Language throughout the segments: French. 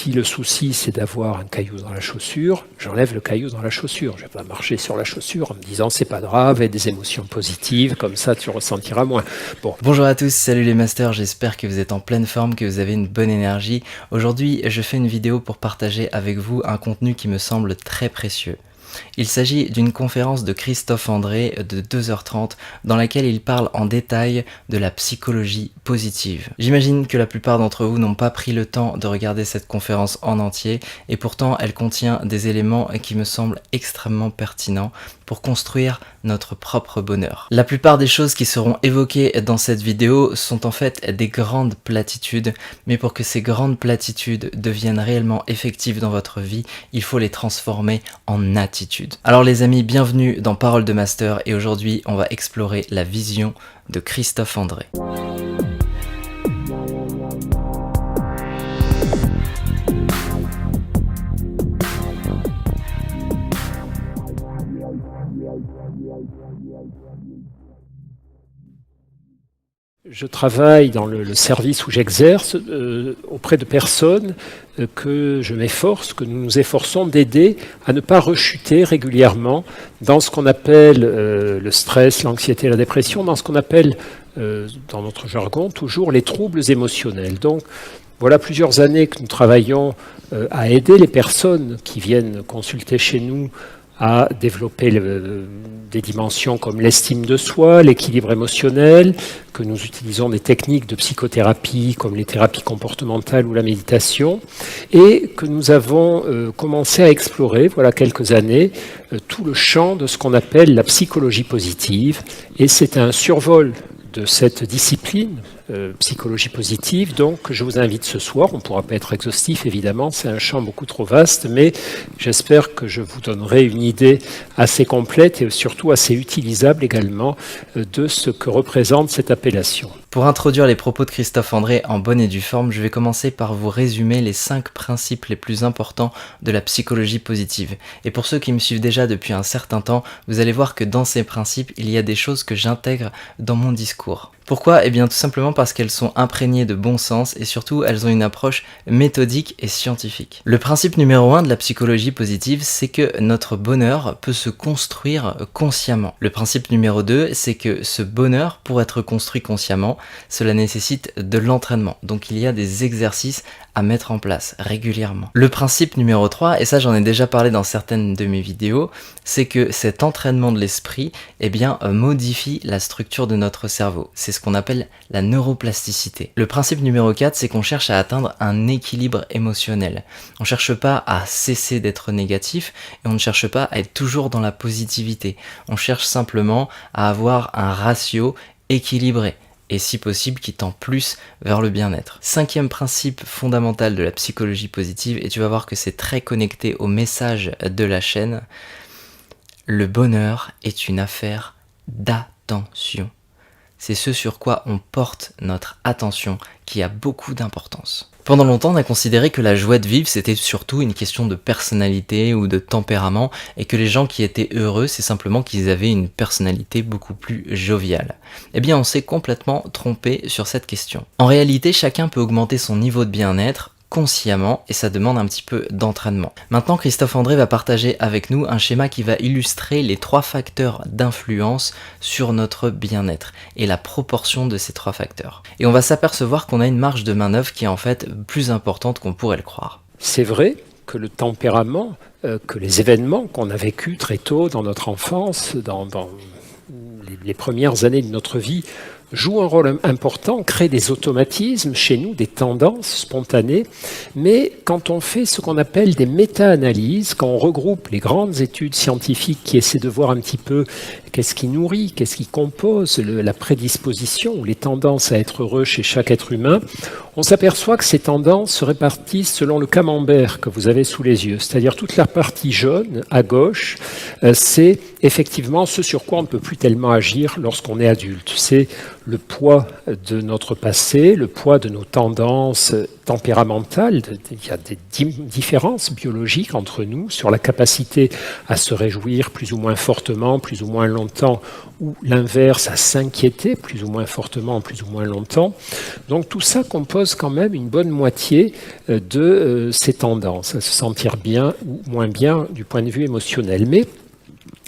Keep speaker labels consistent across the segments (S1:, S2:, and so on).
S1: si le souci c'est d'avoir un caillou dans la chaussure, j'enlève le caillou dans la chaussure. Je ne vais pas marcher sur la chaussure en me disant c'est pas grave, et des émotions positives, comme ça tu ressentiras moins. Bon.
S2: Bonjour à tous, salut les masters, j'espère que vous êtes en pleine forme, que vous avez une bonne énergie. Aujourd'hui, je fais une vidéo pour partager avec vous un contenu qui me semble très précieux. Il s'agit d'une conférence de Christophe André de 2h30 dans laquelle il parle en détail de la psychologie positive. J'imagine que la plupart d'entre vous n'ont pas pris le temps de regarder cette conférence en entier et pourtant elle contient des éléments qui me semblent extrêmement pertinents pour construire notre propre bonheur. La plupart des choses qui seront évoquées dans cette vidéo sont en fait des grandes platitudes, mais pour que ces grandes platitudes deviennent réellement effectives dans votre vie, il faut les transformer en attitude. Alors les amis, bienvenue dans Parole de Master et aujourd'hui on va explorer la vision de Christophe André.
S1: Je travaille dans le service où j'exerce auprès de personnes que je m'efforce, que nous nous efforçons d'aider à ne pas rechuter régulièrement dans ce qu'on appelle le stress, l'anxiété, la dépression, dans ce qu'on appelle, dans notre jargon, toujours les troubles émotionnels. Donc, voilà plusieurs années que nous travaillons à aider les personnes qui viennent consulter chez nous à développer des dimensions comme l'estime de soi, l'équilibre émotionnel, que nous utilisons des techniques de psychothérapie comme les thérapies comportementales ou la méditation, et que nous avons commencé à explorer, voilà quelques années, tout le champ de ce qu'on appelle la psychologie positive, et c'est un survol de cette discipline, psychologie positive, donc je vous invite ce soir, on ne pourra pas être exhaustif évidemment, c'est un champ beaucoup trop vaste, mais j'espère que je vous donnerai une idée assez complète et surtout assez utilisable également de ce que représente cette appellation.
S2: Pour introduire les propos de Christophe André en bonne et due forme, je vais commencer par vous résumer les 5 principes les plus importants de la psychologie positive. Et pour ceux qui me suivent déjà depuis un certain temps, vous allez voir que dans ces principes, il y a des choses que j'intègre dans mon discours. Pourquoi ? Eh bien tout simplement parce qu'elles sont imprégnées de bon sens et surtout elles ont une approche méthodique et scientifique. Le principe numéro 1 de la psychologie positive, c'est que notre bonheur peut se construire consciemment. Le principe numéro 2, c'est que ce bonheur, pour être construit consciemment, cela nécessite de l'entraînement. Donc il y a des exercices à mettre en place régulièrement. Le principe numéro 3, et ça j'en ai déjà parlé dans certaines de mes vidéos, c'est que cet entraînement de l'esprit modifie la structure de notre cerveau. C'est ce qu'on appelle la neuroplasticité. Le principe numéro 4, c'est qu'on cherche à atteindre un équilibre émotionnel. On ne cherche pas à cesser d'être négatif et on ne cherche pas à être toujours dans la positivité. On cherche simplement à avoir un ratio équilibré et si possible qui tend plus vers le bien-être. 5e principe fondamental de la psychologie positive, et tu vas voir que c'est très connecté au message de la chaîne, le bonheur est une affaire d'attention. C'est ce sur quoi on porte notre attention qui a beaucoup d'importance. Pendant longtemps, on a considéré que la joie de vivre, c'était surtout une question de personnalité ou de tempérament, et que les gens qui étaient heureux, c'est simplement qu'ils avaient une personnalité beaucoup plus joviale. Eh bien, on s'est complètement trompé sur cette question. En réalité, chacun peut augmenter son niveau de bien-être consciemment et ça demande un petit peu d'entraînement. Maintenant, Christophe André va partager avec nous un schéma qui va illustrer les 3 facteurs d'influence sur notre bien-être et la proportion de ces 3 facteurs. Et on va s'apercevoir qu'on a une marge de manœuvre qui est en fait plus importante qu'on pourrait le croire.
S1: C'est vrai que le tempérament, que les événements qu'on a vécus très tôt dans notre enfance, dans les premières années de notre vie, joue un rôle important, crée des automatismes chez nous, des tendances spontanées, mais quand on fait ce qu'on appelle des méta-analyses, quand on regroupe les grandes études scientifiques qui essaient de voir un petit peu qu'est-ce qui nourrit, qu'est-ce qui compose la prédisposition ou les tendances à être heureux chez chaque être humain, on s'aperçoit que ces tendances se répartissent selon le camembert que vous avez sous les yeux, c'est-à-dire toute la partie jaune à gauche, c'est effectivement ce sur quoi on ne peut plus tellement agir lorsqu'on est adulte. C'est le poids de notre passé, le poids de nos tendances tempéramentales. Il y a des différences biologiques entre nous sur la capacité à se réjouir plus ou moins fortement, plus ou moins longtemps, ou l'inverse, à s'inquiéter plus ou moins fortement, plus ou moins longtemps. Donc tout ça compose quand même une bonne moitié de ces tendances, à se sentir bien ou moins bien du point de vue émotionnel. Mais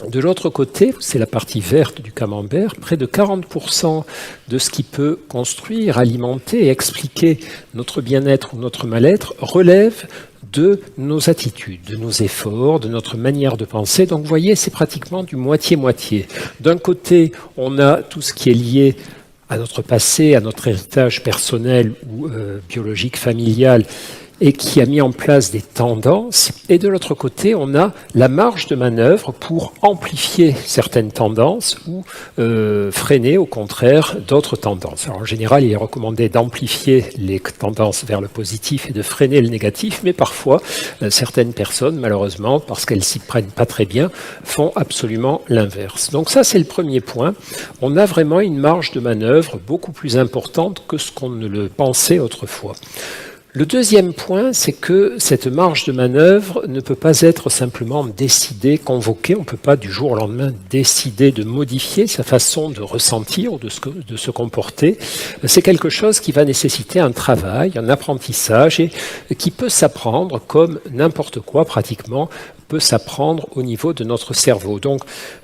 S1: de l'autre côté, c'est la partie verte du camembert, près de 40% de ce qui peut construire, alimenter et expliquer notre bien-être ou notre mal-être relève de nos attitudes, de nos efforts, de notre manière de penser. Donc vous voyez, c'est pratiquement du moitié-moitié. D'un côté, on a tout ce qui est lié à notre passé, à notre héritage personnel ou biologique, familial, et qui a mis en place des tendances. Et de l'autre côté, on a la marge de manœuvre pour amplifier certaines tendances ou freiner au contraire d'autres tendances. Alors, en général, il est recommandé d'amplifier les tendances vers le positif et de freiner le négatif, mais parfois, certaines personnes, malheureusement, parce qu'elles s'y prennent pas très bien, font absolument l'inverse. Donc ça, c'est le premier point. On a vraiment une marge de manœuvre beaucoup plus importante que ce qu'on ne le pensait autrefois. Le deuxième point, c'est que cette marge de manœuvre ne peut pas être simplement décidée, convoquée. On ne peut pas du jour au lendemain décider de modifier sa façon de ressentir ou de se comporter. C'est quelque chose qui va nécessiter un travail, un apprentissage et qui peut s'apprendre comme n'importe quoi pratiquement peut s'apprendre au niveau de notre cerveau. Donc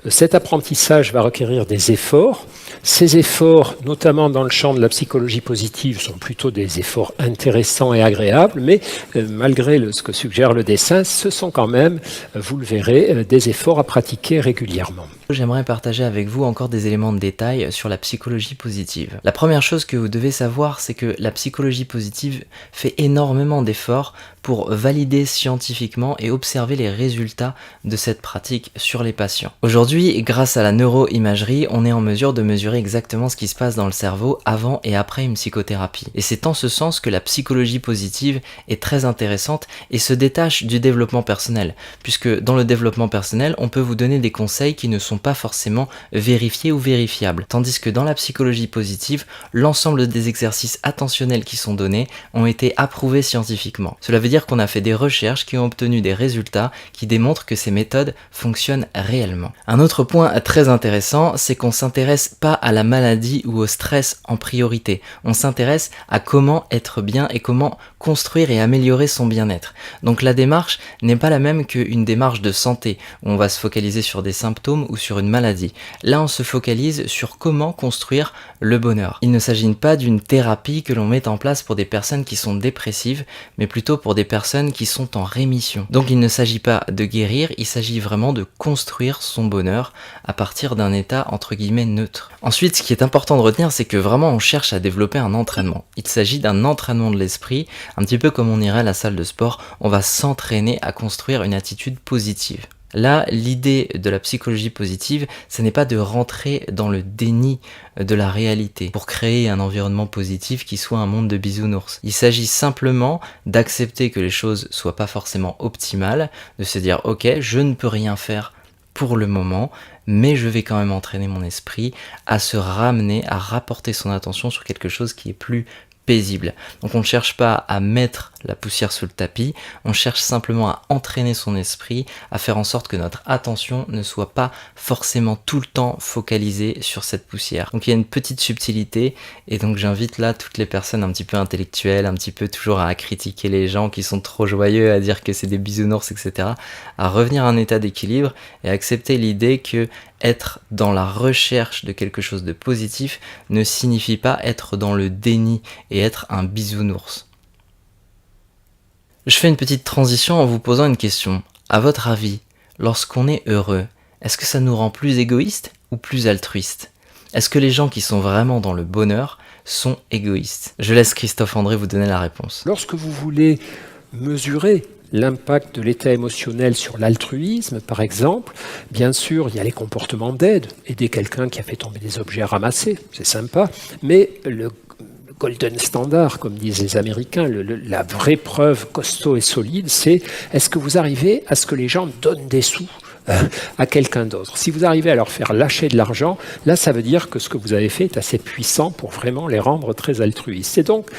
S1: cet apprentissage va requérir des efforts. Ces efforts, notamment dans le champ de la psychologie positive, sont plutôt des efforts intéressants et agréables, mais malgré ce que suggère le dessin, ce sont quand même, vous le verrez, des efforts à pratiquer régulièrement.
S2: J'aimerais partager avec vous encore des éléments de détail sur la psychologie positive. La première chose que vous devez savoir, c'est que la psychologie positive fait énormément d'efforts pour valider scientifiquement et observer les résultats de cette pratique sur les patients. Aujourd'hui, grâce à la neuroimagerie, on est en mesure de mesurer exactement ce qui se passe dans le cerveau avant et après une psychothérapie. Et c'est en ce sens que la psychologie positive est très intéressante et se détache du développement personnel, puisque dans le développement personnel, on peut vous donner des conseils qui ne sont pas forcément vérifiés ou vérifiables, tandis que dans la psychologie positive, l'ensemble des exercices attentionnels qui sont donnés ont été approuvés scientifiquement. Cela veut dire qu'on a fait des recherches qui ont obtenu des résultats qui démontrent que ces méthodes fonctionnent réellement. Un autre point très intéressant, c'est qu'on s'intéresse pas à la maladie ou au stress en priorité. On s'intéresse à comment être bien et comment construire et améliorer son bien-être. Donc la démarche n'est pas la même qu'une démarche de santé, où on va se focaliser sur des symptômes ou sur une maladie. Là, on se focalise sur comment construire le bonheur. Il ne s'agit pas d'une thérapie que l'on met en place pour des personnes qui sont dépressives, mais plutôt pour des personnes qui sont en rémission. Donc il ne s'agit pas de guérir, il s'agit vraiment de construire son bonheur à partir d'un état entre guillemets neutre. Ensuite, ce qui est important de retenir, c'est que vraiment on cherche à développer un entraînement. Il s'agit d'un entraînement de l'esprit, un petit peu comme on irait à la salle de sport, on va s'entraîner à construire une attitude positive. Là, l'idée de la psychologie positive, ce n'est pas de rentrer dans le déni de la réalité pour créer un environnement positif qui soit un monde de bisounours. Il s'agit simplement d'accepter que les choses soient pas forcément optimales, de se dire ok, je ne peux rien faire pour le moment, mais je vais quand même entraîner mon esprit à se ramener, à rapporter son attention sur quelque chose qui est plus paisible. Donc on ne cherche pas à mettre la poussière sous le tapis, on cherche simplement à entraîner son esprit, à faire en sorte que notre attention ne soit pas forcément tout le temps focalisée sur cette poussière. Donc il y a une petite subtilité, et donc j'invite là toutes les personnes un petit peu intellectuelles, un petit peu toujours à critiquer les gens qui sont trop joyeux, à dire que c'est des bisounours, etc., à revenir à un état d'équilibre et à accepter l'idée que être dans la recherche de quelque chose de positif ne signifie pas être dans le déni et être un bisounours. Je fais une petite transition en vous posant une question. À votre avis, lorsqu'on est heureux, est-ce que ça nous rend plus égoïste ou plus altruiste ? Est-ce que les gens qui sont vraiment dans le bonheur sont égoïstes ? Je laisse Christophe André vous donner la réponse.
S1: Lorsque vous voulez mesurer l'impact de l'état émotionnel sur l'altruisme, par exemple, bien sûr, il y a les comportements d'aide. Aider quelqu'un qui a fait tomber des objets à ramasser, c'est sympa, mais le golden standard, comme disent les Américains, la vraie preuve costaud et solide, c'est est-ce que vous arrivez à ce que les gens donnent des sous à quelqu'un d'autre. Si vous arrivez à leur faire lâcher de l'argent, là ça veut dire que ce que vous avez fait est assez puissant pour vraiment les rendre très altruistes. Et donc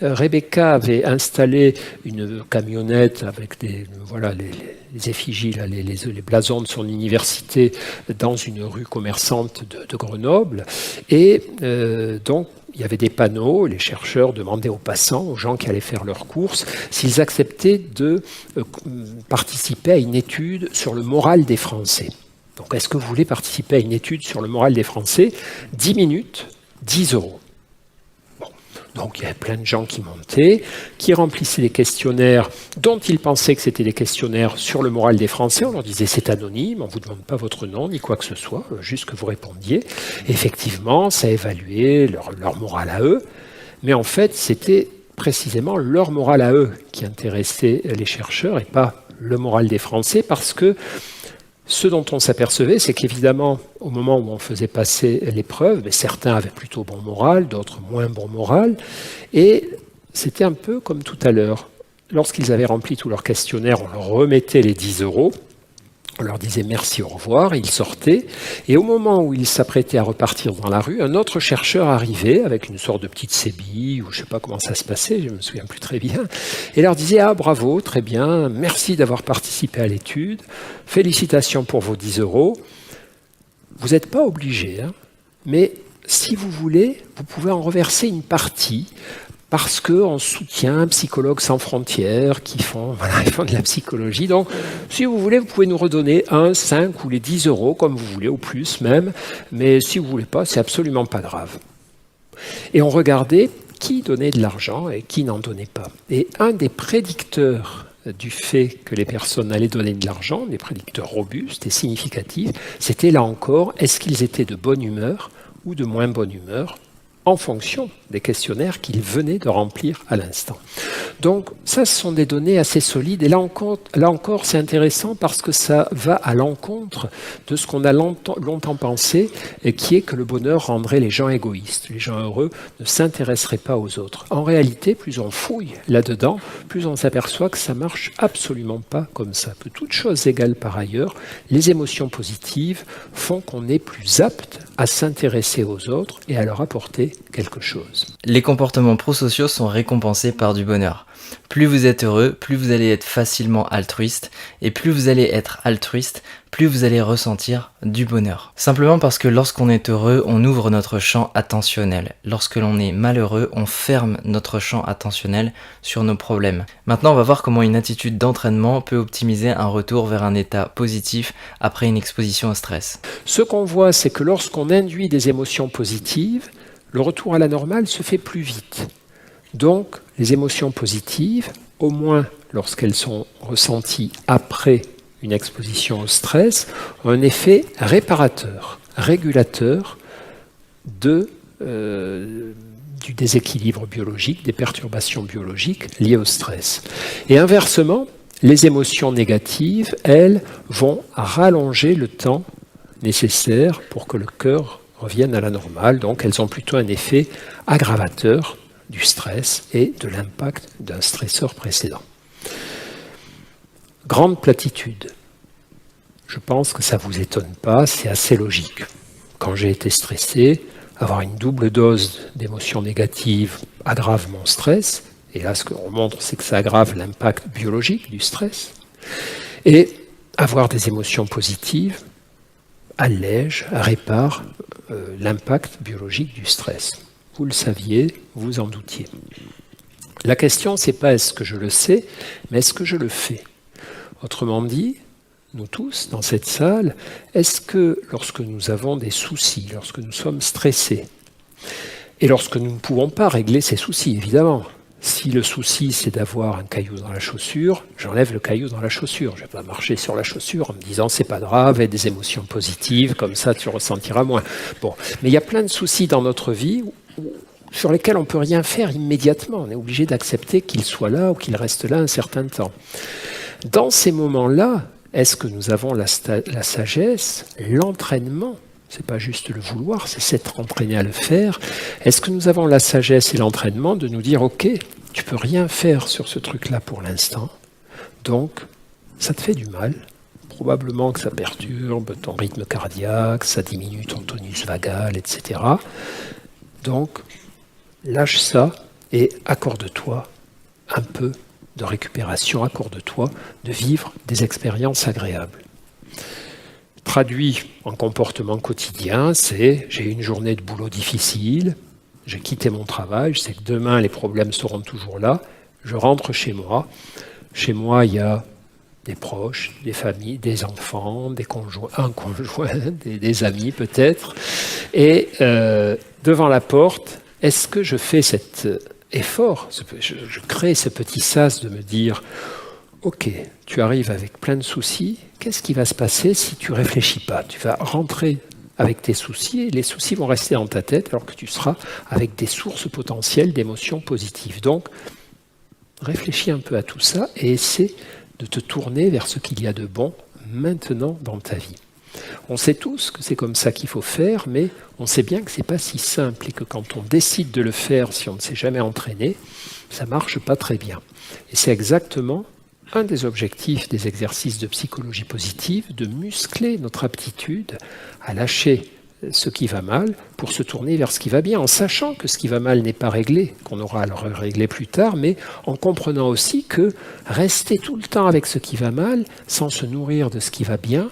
S1: Rebecca avait installé une camionnette avec les effigies, là, les blasons de son université dans une rue commerçante de Grenoble. Et donc, il y avait des panneaux, les chercheurs demandaient aux passants, aux gens qui allaient faire leurs courses, s'ils acceptaient de participer à une étude sur le moral des Français. Donc, est-ce que vous voulez participer à une étude sur le moral des Français ? 10 minutes, 10 euros. Donc il y avait plein de gens qui montaient, qui remplissaient des questionnaires dont ils pensaient que c'était des questionnaires sur le moral des Français. On leur disait c'est anonyme, on ne vous demande pas votre nom ni quoi que ce soit, juste que vous répondiez. Et effectivement, ça évaluait leur morale à eux, mais en fait c'était précisément leur morale à eux qui intéressait les chercheurs et pas le moral des Français, parce que ce dont on s'apercevait, c'est qu'évidemment, au moment où on faisait passer l'épreuve, certains avaient plutôt bon moral, d'autres moins bon moral, et c'était un peu comme tout à l'heure. Lorsqu'ils avaient rempli tous leurs questionnaires, on leur remettait les 10 euros, on leur disait merci, au revoir, ils sortaient, et au moment où ils s'apprêtaient à repartir dans la rue, un autre chercheur arrivait avec une sorte de petite sébille, ou je ne sais pas comment ça se passait, je ne me souviens plus très bien, et leur disait « Ah, bravo, très bien, merci d'avoir participé à l'étude, félicitations pour vos 10 euros, vous n'êtes pas obligés, hein, mais si vous voulez, vous pouvez en reverser une partie, parce qu'on soutient Psychologues sans frontières qui font de la psychologie. Donc, si vous voulez, vous pouvez nous redonner 1, 5 ou les 10 euros, comme vous voulez, au plus même. Mais si vous ne voulez pas, c'est absolument pas grave. Et on regardait qui donnait de l'argent et qui n'en donnait pas. Et un des prédicteurs du fait que les personnes allaient donner de l'argent, des prédicteurs robustes et significatifs, c'était là encore, est-ce qu'ils étaient de bonne humeur ou de moins bonne humeur, en fonction des questionnaires qu'ils venaient de remplir à l'instant. Donc ça, ce sont des données assez solides, et là encore c'est intéressant parce que ça va à l'encontre de ce qu'on a longtemps pensé, et qui est que le bonheur rendrait les gens égoïstes. Les gens heureux ne s'intéresseraient pas aux autres. En réalité, plus on fouille là-dedans, plus on s'aperçoit que ça ne marche absolument pas comme ça. Que toutes choses égales par ailleurs, les émotions positives font qu'on est plus apte à s'intéresser aux autres et à leur apporter quelque chose.
S2: Les comportements prosociaux sont récompensés par du bonheur. Plus vous êtes heureux, plus vous allez être facilement altruiste, et plus vous allez être altruiste, plus vous allez ressentir du bonheur. Simplement parce que lorsqu'on est heureux, on ouvre notre champ attentionnel. Lorsque l'on est malheureux, on ferme notre champ attentionnel sur nos problèmes. Maintenant, on va voir comment une attitude d'entraînement peut optimiser un retour vers un état positif après une exposition au stress.
S1: Ce qu'on voit, c'est que lorsqu'on induit des émotions positives, le retour à la normale se fait plus vite. Donc, les émotions positives, au moins lorsqu'elles sont ressenties après une exposition au stress, ont un effet réparateur, régulateur du déséquilibre biologique, des perturbations biologiques liées au stress. Et inversement, les émotions négatives, elles, vont rallonger le temps nécessaire pour que le cœur revienne à la normale. Donc, elles ont plutôt un effet aggravateur du stress et de l'impact d'un stresseur précédent. Grande platitude. Je pense que ça ne vous étonne pas, c'est assez logique. Quand j'ai été stressé, avoir une double dose d'émotions négatives aggrave mon stress, et là ce qu'on montre c'est que ça aggrave l'impact biologique du stress, et avoir des émotions positives allège, répare l'impact biologique du stress. Vous le saviez, vous en doutiez. La question, c'est pas est-ce que je le sais, mais est-ce que je le fais ? Autrement dit, nous tous, dans cette salle, est-ce que lorsque nous avons des soucis, lorsque nous sommes stressés, et lorsque nous ne pouvons pas régler ces soucis, évidemment, si le souci c'est d'avoir un caillou dans la chaussure, j'enlève le caillou dans la chaussure. Je ne vais pas marcher sur la chaussure en me disant c'est pas grave, et des émotions positives, comme ça tu ressentiras moins. Bon, mais il y a plein de soucis dans notre vie sur lesquels on ne peut rien faire immédiatement. On est obligé d'accepter qu'ils soient là ou qu'ils restent là un certain temps. Dans ces moments-là, est-ce que nous avons la sagesse, l'entraînement ? C'est pas juste le vouloir, c'est s'être entraîné à le faire. Est-ce que nous avons la sagesse et l'entraînement de nous dire « Ok, tu peux rien faire sur ce truc-là pour l'instant, donc ça te fait du mal, probablement que ça perturbe ton rythme cardiaque, ça diminue ton tonus vagal, etc. Donc, lâche ça et accorde-toi un peu de récupération, accorde-toi de vivre des expériences agréables. Traduit en comportement quotidien, c'est j'ai une journée de boulot difficile, j'ai quitté mon travail, je sais que demain les problèmes seront toujours là, je rentre chez moi. Chez moi, il y a des proches, des familles, des enfants, des conjoints, un conjoint, des amis peut-être. Et devant la porte, est-ce que je fais cet effort, je crée ce petit sas de me dire ok, tu arrives avec plein de soucis, qu'est-ce qui va se passer si tu ne réfléchis pas? Tu vas rentrer avec tes soucis et les soucis vont rester dans ta tête alors que tu seras avec des sources potentielles d'émotions positives. Donc, réfléchis un peu à tout ça et essaie de te tourner vers ce qu'il y a de bon maintenant dans ta vie. On sait tous que c'est comme ça qu'il faut faire, mais on sait bien que ce n'est pas si simple et que quand on décide de le faire, si on ne s'est jamais entraîné, ça ne marche pas très bien. Et c'est exactement un des objectifs des exercices de psychologie positive, de muscler notre aptitude à lâcher ce qui va mal pour se tourner vers ce qui va bien, en sachant que ce qui va mal n'est pas réglé, qu'on aura à le régler plus tard, mais en comprenant aussi que rester tout le temps avec ce qui va mal, sans se nourrir de ce qui va bien,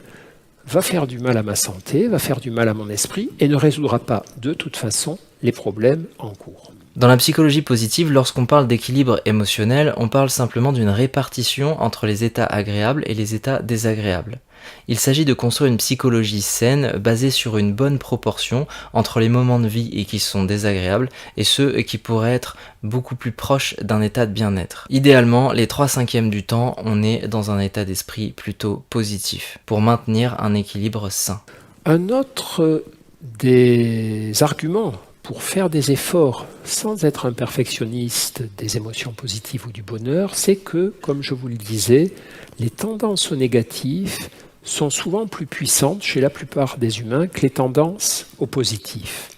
S1: va faire du mal à ma santé, va faire du mal à mon esprit et ne résoudra pas de toute façon les problèmes en cours.
S2: Dans la psychologie positive, lorsqu'on parle d'équilibre émotionnel, on parle simplement d'une répartition entre les états agréables et les états désagréables. Il s'agit de construire une psychologie saine basée sur une bonne proportion entre les moments de vie et qui sont désagréables et ceux qui pourraient être beaucoup plus proches d'un état de bien-être. Idéalement, les 3/5 du temps, on est dans un état d'esprit plutôt positif pour maintenir un équilibre sain.
S1: Un autre des arguments pour faire des efforts sans être un perfectionniste des émotions positives ou du bonheur, c'est que, comme je vous le disais, les tendances au négatif sont souvent plus puissantes chez la plupart des humains que les tendances au positif.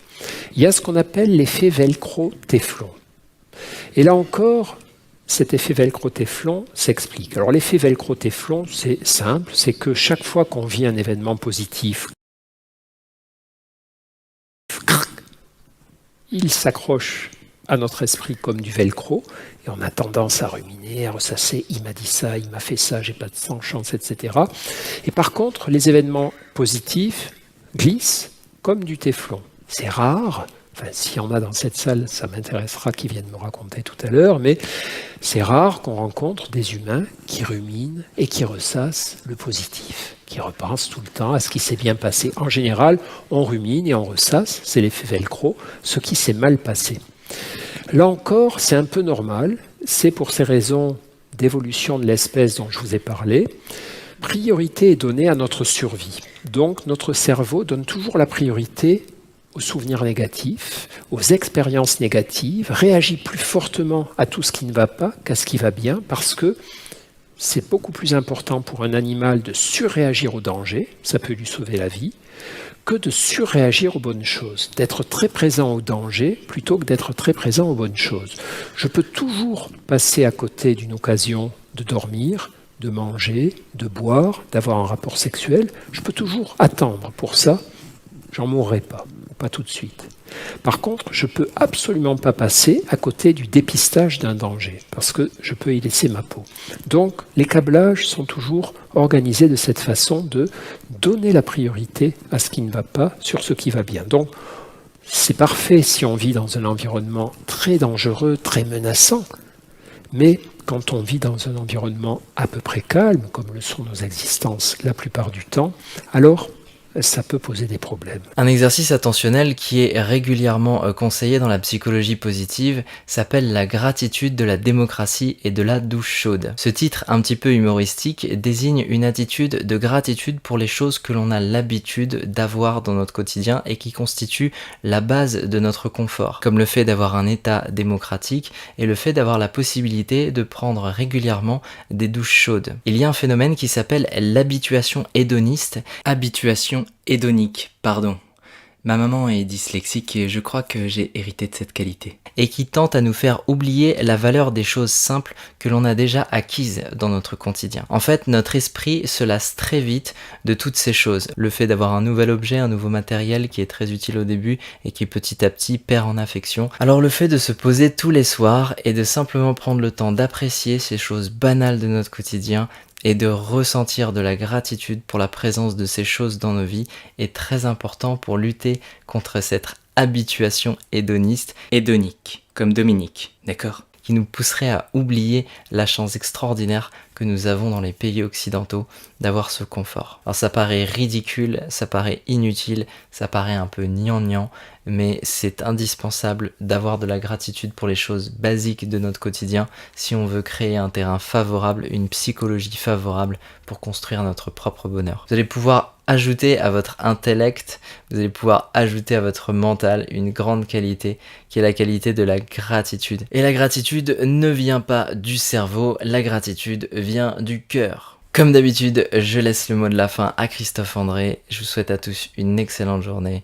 S1: Il y a ce qu'on appelle l'effet velcro-téflon. Et là encore, cet effet velcro-téflon s'explique. Alors l'effet velcro-téflon, c'est simple, c'est que chaque fois qu'on vit un événement positif, il s'accroche à notre esprit comme du velcro, et on a tendance à ruminer, à ressasser, il m'a dit ça, il m'a fait ça, j'ai pas de chance, etc. Et par contre, les événements positifs glissent comme du téflon. C'est rare, enfin s'il y en a dans cette salle, ça m'intéressera qu'ils viennent me raconter tout à l'heure, mais c'est rare qu'on rencontre des humains qui ruminent et qui ressassent le positif, qui repensent tout le temps à ce qui s'est bien passé. En général, on rumine et on ressasse, c'est l'effet velcro, ce qui s'est mal passé. Là encore, c'est un peu normal, c'est pour ces raisons d'évolution de l'espèce dont je vous ai parlé. Priorité est donnée à notre survie. Donc notre cerveau donne toujours la priorité aux souvenirs négatifs, aux expériences négatives, réagit plus fortement à tout ce qui ne va pas qu'à ce qui va bien, parce que c'est beaucoup plus important pour un animal de surréagir au danger, ça peut lui sauver la vie, que de surréagir aux bonnes choses, d'être très présent au danger plutôt que d'être très présent aux bonnes choses. Je peux toujours passer à côté d'une occasion de dormir, de manger, de boire, d'avoir un rapport sexuel. Je peux toujours attendre pour ça, j'en mourrai pas tout de suite. Par contre, je ne peux absolument pas passer à côté du dépistage d'un danger, parce que je peux y laisser ma peau. Donc, les câblages sont toujours organisés de cette façon de donner la priorité à ce qui ne va pas sur ce qui va bien. Donc, c'est parfait si on vit dans un environnement très dangereux, très menaçant, mais quand on vit dans un environnement à peu près calme, comme le sont nos existences la plupart du temps, alors ça peut poser des problèmes.
S2: Un exercice attentionnel qui est régulièrement conseillé dans la psychologie positive s'appelle la gratitude de la démocratie et de la douche chaude. Ce titre un petit peu humoristique désigne une attitude de gratitude pour les choses que l'on a l'habitude d'avoir dans notre quotidien et qui constituent la base de notre confort, comme le fait d'avoir un état démocratique et le fait d'avoir la possibilité de prendre régulièrement des douches chaudes. Il y a un phénomène qui s'appelle l'habituation hédonique, Ma maman est dyslexique et je crois que j'ai hérité de cette qualité. Et qui tente à nous faire oublier la valeur des choses simples que l'on a déjà acquises dans notre quotidien. En fait, notre esprit se lasse très vite de toutes ces choses. Le fait d'avoir un nouvel objet, un nouveau matériel qui est très utile au début et qui petit à petit perd en affection. Alors le fait de se poser tous les soirs et de simplement prendre le temps d'apprécier ces choses banales de notre quotidien et de ressentir de la gratitude pour la présence de ces choses dans nos vies est très important pour lutter contre cette habituation hédonique, comme Dominique, d'accord, qui nous pousserait à oublier la chance extraordinaire que nous avons dans les pays occidentaux d'avoir ce confort. Alors ça paraît ridicule, ça paraît inutile, ça paraît un peu gnangnan, mais c'est indispensable d'avoir de la gratitude pour les choses basiques de notre quotidien si on veut créer un terrain favorable, une psychologie favorable pour construire notre propre bonheur. Vous allez pouvoir ajouter à votre intellect, vous allez pouvoir ajouter à votre mental une grande qualité qui est la qualité de la gratitude. Et la gratitude ne vient pas du cerveau, la gratitude vient du cœur. Comme d'habitude, je laisse le mot de la fin à Christophe André. Je vous souhaite à tous une excellente journée.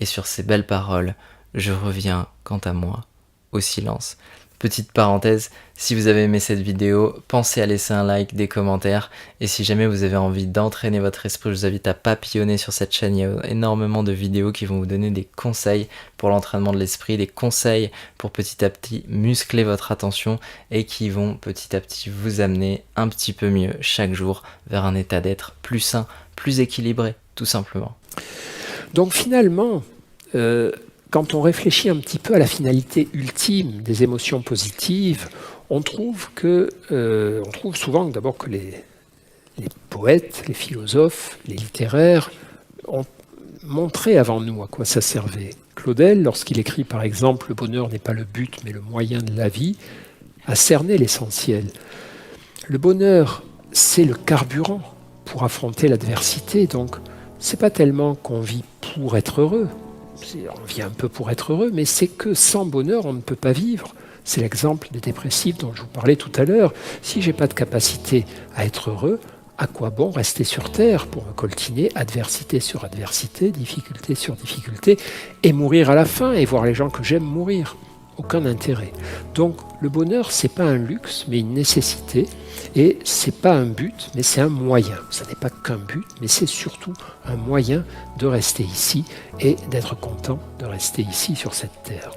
S2: Et sur ces belles paroles, je reviens, quant à moi, au silence. Petite parenthèse, si vous avez aimé cette vidéo, pensez à laisser un like, des commentaires. Et si jamais vous avez envie d'entraîner votre esprit, je vous invite à papillonner sur cette chaîne. Il y a énormément de vidéos qui vont vous donner des conseils pour l'entraînement de l'esprit, des conseils pour petit à petit muscler votre attention et qui vont petit à petit vous amener un petit peu mieux chaque jour vers un état d'être plus sain, plus équilibré, tout simplement.
S1: Donc finalement, quand on réfléchit un petit peu à la finalité ultime des émotions positives, on trouve souvent d'abord que les poètes, les philosophes, les littéraires ont montré avant nous à quoi ça servait. Claudel, lorsqu'il écrit par exemple « Le bonheur n'est pas le but mais le moyen de la vie », a cerné l'essentiel. Le bonheur, c'est le carburant pour affronter l'adversité, donc c'est pas tellement qu'on vit pour être heureux, on vit un peu pour être heureux, mais c'est que sans bonheur, on ne peut pas vivre. C'est l'exemple des dépressifs dont je vous parlais tout à l'heure. Si je n'ai pas de capacité à être heureux, à quoi bon rester sur Terre pour me coltiner adversité sur adversité, difficulté sur difficulté, et mourir à la fin et voir les gens que j'aime mourir? Aucun intérêt. Donc le bonheur, c'est pas un luxe, mais une nécessité, et c'est pas un but, mais c'est un moyen. Ça n'est pas qu'un but, mais c'est surtout un moyen de rester ici et d'être content de rester ici sur cette terre.